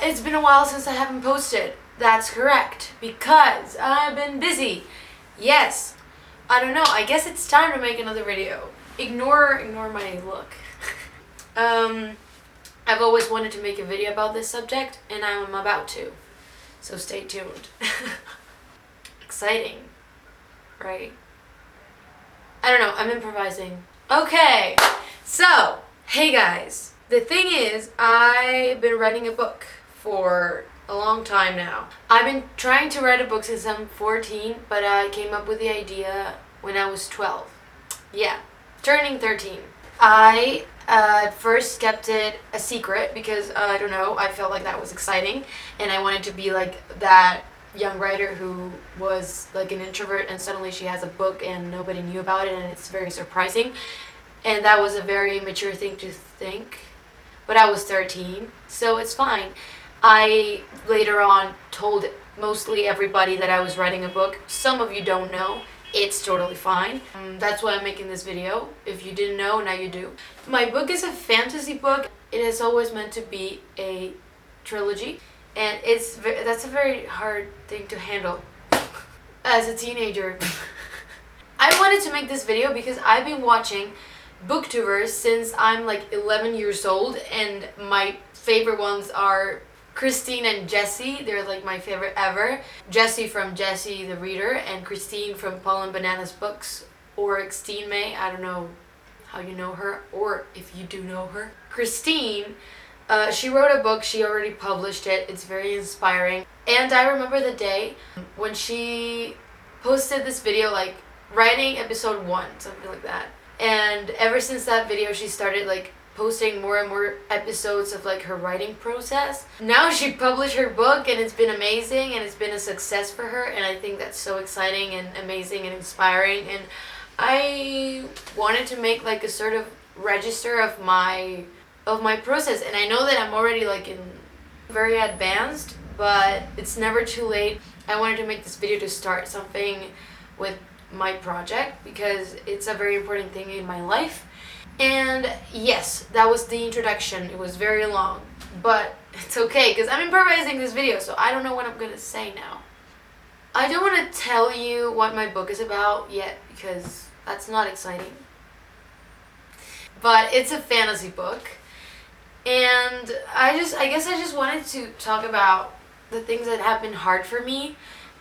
It's been a while since I haven't posted. That's correct, because I've been busy. Yes. I don't know, I guess it's time to make another video. Ignore my look. I've always wanted to make a video about this subject, and I'm about to. So stay tuned. Exciting, right? I don't know, I'm improvising. Okay, so, hey guys. The thing is, I've been writing a book for a long time now. I've been trying to write a book since I'm 14, but I came up with the idea when I was 12. Yeah, turning 13. I first kept it a secret because, I don't know, I felt like that was exciting, and I wanted to be like that young writer who was like an introvert and suddenly she has a book and nobody knew about it, and it's very surprising. And that was a very mature thing to think, but I was 13, so it's fine. I later on told mostly everybody that I was writing a book. Some of you don't know. It's totally fine. That's why I'm making this video. If you didn't know, now you do. My book is a fantasy book. It is always meant to be a trilogy, and that's a very hard thing to handle as a teenager. I wanted to make this video because I've been watching booktubers since I'm like 11 years old, and my favorite ones are Christine and Jessie. They're like my favorite ever. Jessie from Jessie the Reader, and Christine from Paul and Banana's Books, or Christine May. I don't know how you know her, or if you do know her. Christine, she wrote a book, she already published it. It's very inspiring. And I remember the day when she posted this video, like writing episode 1, something like that. And ever since that video, she started like posting more and more episodes of like her writing process. Now she published her book, and it's been amazing, and it's been a success for her, and I think that's so exciting and amazing and inspiring. And I wanted to make like a sort of register of my process, and I know that I'm already like in very advanced, but it's never too late. I wanted to make this video to start something with my project because it's a very important thing in my life. And yes, that was the introduction. It was very long, but it's okay because I'm improvising this video, so I don't know what I'm gonna say now. I don't want to tell you what my book is about yet because that's not exciting. But it's a fantasy book, and I guess I just wanted to talk about the things that have been hard for me,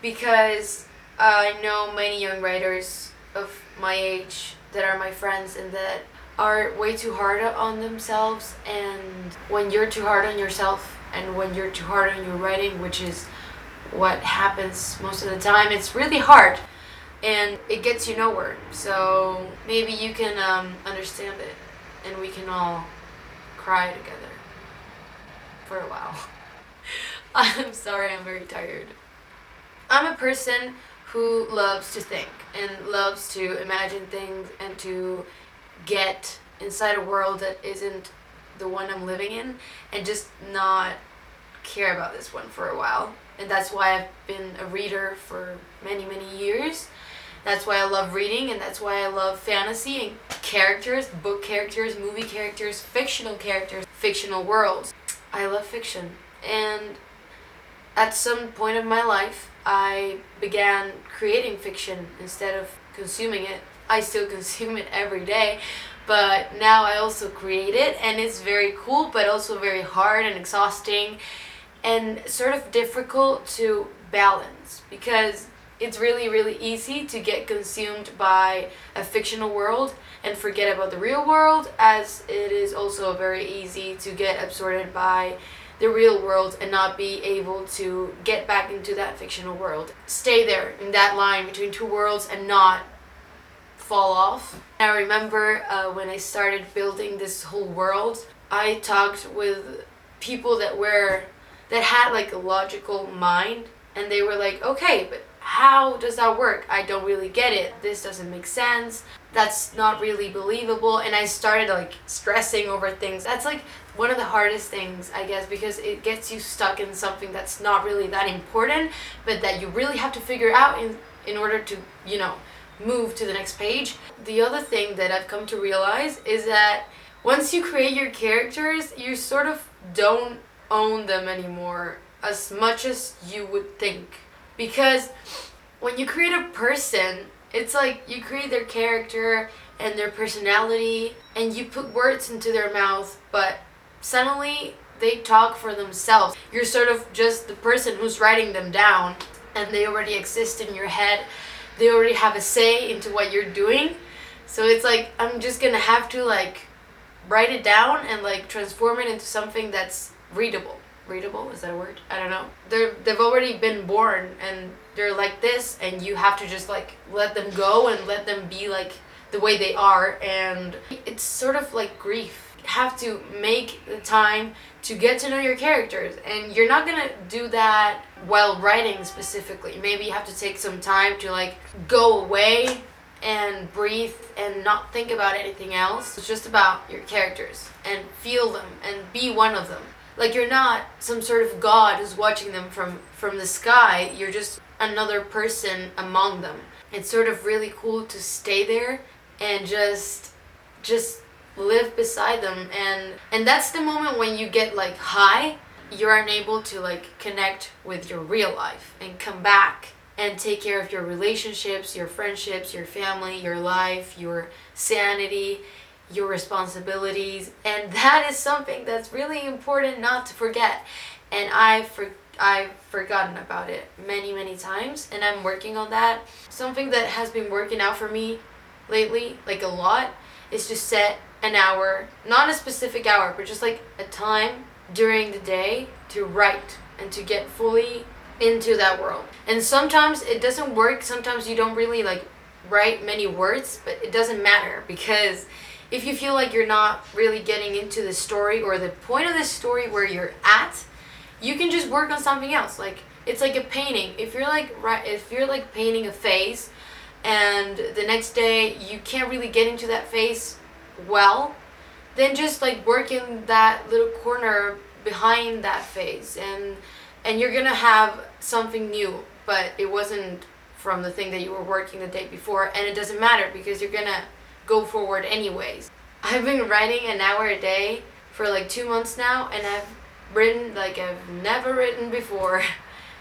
because I know many young writers of my age that are my friends and that are way too hard on themselves. And when you're too hard on yourself and when you're too hard on your writing, which is what happens most of the time, it's really hard and it gets you nowhere. So maybe you can understand it, and we can all cry together for a while. I'm sorry, I'm very tired. I'm a person who loves to think and loves to imagine things and to get inside a world that isn't the one I'm living in, and just not care about this one for a while. And that's why I've been a reader for many years. That's why I love reading, and that's why I love fantasy and characters, book characters, movie characters, fictional worlds. I love fiction. And at some point of my life, I began creating fiction instead of consuming it. I still consume it every day, but now I also create it, and it's very cool, but also very hard and exhausting and sort of difficult to balance, because it's really easy to get consumed by a fictional world and forget about the real world, as it is also very easy to get absorbed by the real world and not be able to get back into that fictional world. Stay there in that line between two worlds and not fall off. I remember when I started building this whole world, I talked with people that had like a logical mind, and they were like, okay, but how does that work? I don't really get it. This doesn't make sense. That's not really believable. And I started like stressing over things. That's like one of the hardest things, I guess, because it gets you stuck in something that's not really that important, but that you really have to figure out in order to, you know, move to the next page. The other thing that I've come to realize is that once you create your characters, you sort of don't own them anymore as much as you would think. Because when you create a person, it's like you create their character and their personality and you put words into their mouth, but suddenly they talk for themselves. You're sort of just the person who's writing them down, and they already exist in your head. They already have a say into what you're doing. So it's like I'm just gonna have to like write it down and like transform it into something that's readable. Readable, is that a word? I don't know. They've already been born and they're like this, and you have to just like let them go and let them be like the way they are. And it's sort of like grief. You have to make the time to get to know your characters, and you're not gonna do that while writing specifically. Maybe you have to take some time to like go away and breathe and not think about anything else. It's just about your characters and feel them and be one of them. Like you're not some sort of god who's watching them from the sky. You're just another person among them. It's sort of really cool to stay there and just live beside them. And that's the moment when you get like high. You're unable to like connect with your real life and come back and take care of your relationships, your friendships, your family, your life, your sanity, your responsibilities. And that is something that's really important not to forget. And I've forgotten about it many times, and I'm working on that. Something that has been working out for me lately, like a lot, is to set an hour, not a specific hour, but just like a time during the day to write and to get fully into that world. And sometimes it doesn't work. Sometimes you don't really like write many words, but it doesn't matter, because if you feel like you're not really getting into the story or the point of the story where you're at, you can just work on something else. Like it's like a painting. If you're like painting a face and the next day you can't really get into that face well, then just like work in that little corner behind that face, and you're gonna have something new, but it wasn't from the thing that you were working the day before, and it doesn't matter because you're gonna go forward anyways. I've been writing an hour a day for like 2 months now, and I've written like I've never written before.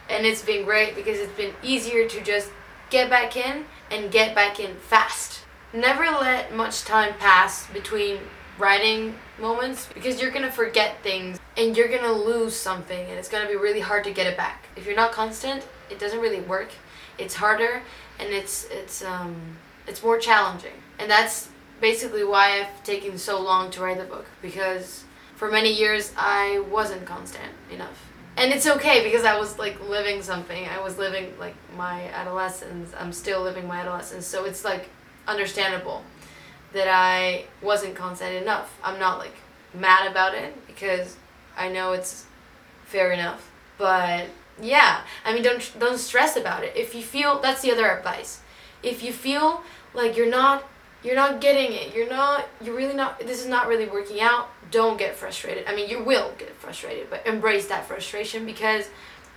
And it's been great because it's been easier to just get back in and get back in fast. Never let much time pass between writing moments, because you're gonna forget things and you're gonna lose something, and it's gonna be really hard to get it back. If you're not constant, it doesn't really work. It's harder, and it's more challenging. And that's basically why I've taken so long to write the book, because for many years I wasn't constant enough. And it's okay, because I was like living something. I was living like my adolescence. I'm still living my adolescence, so it's like understandable that I wasn't constant enough. I'm not like mad about it, because I know it's fair enough. But yeah, I mean, don't stress about it. If you feel, that's the other advice. If you feel like you're not getting it, you're really not, this is not really working out, don't get frustrated. I mean, you will get frustrated, but embrace that frustration, because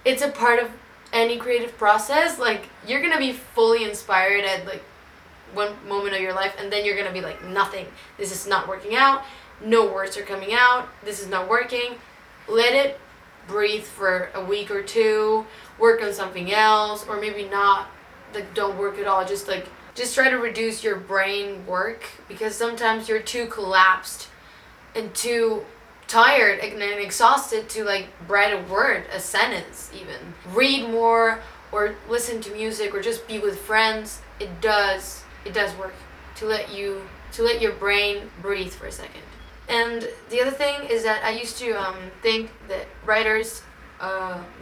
it's a part of any creative process. Like you're gonna be fully inspired at like one moment of your life, and then you're gonna be like, nothing, this is not working out, no words are coming out, this is not working. Let it breathe for a week or two, work on something else, or maybe not, like don't work at all, just try to reduce your brain work, because sometimes you're too collapsed and too tired and exhausted to like write a word, a sentence even. Read more or listen to music or just be with friends. It does work to let your brain breathe for a second. And the other thing is that I used to think that writers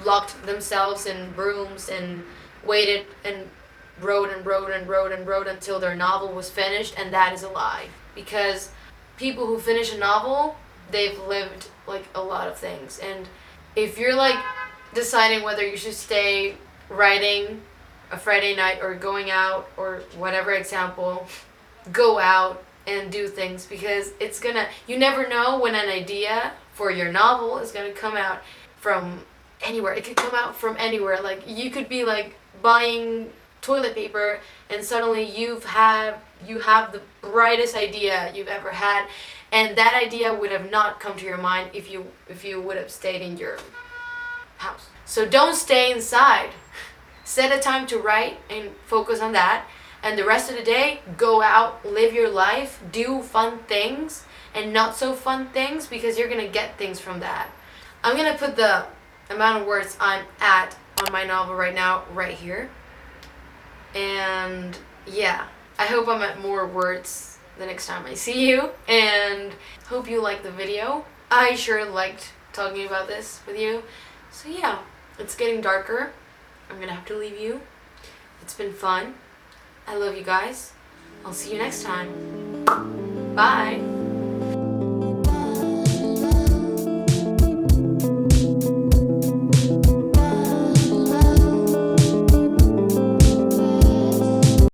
locked themselves in rooms and waited and wrote until their novel was finished, and that is a lie. Because people who finish a novel, they've lived like a lot of things. And if you're like deciding whether you should stay writing a Friday night or going out or whatever example, go out and do things, because you never know when an idea for your novel is gonna come out from anywhere. It could come out from anywhere. Like you could be like buying toilet paper, and suddenly you have the brightest idea you've ever had, and that idea would have not come to your mind if you would have stayed in your house. So don't stay inside. Set a time to write and focus on that, and the rest of the day go out, live your life, do fun things and not so fun things, because you're gonna get things from that. I'm gonna put the amount of words I'm at on my novel right now right here. And yeah, I hope I'm at more words the next time I see you, and hope you liked the video. I sure liked talking about this with you. So yeah, it's getting darker. I'm gonna have to leave you. It's been fun. I love you guys. I'll see you next time. Bye.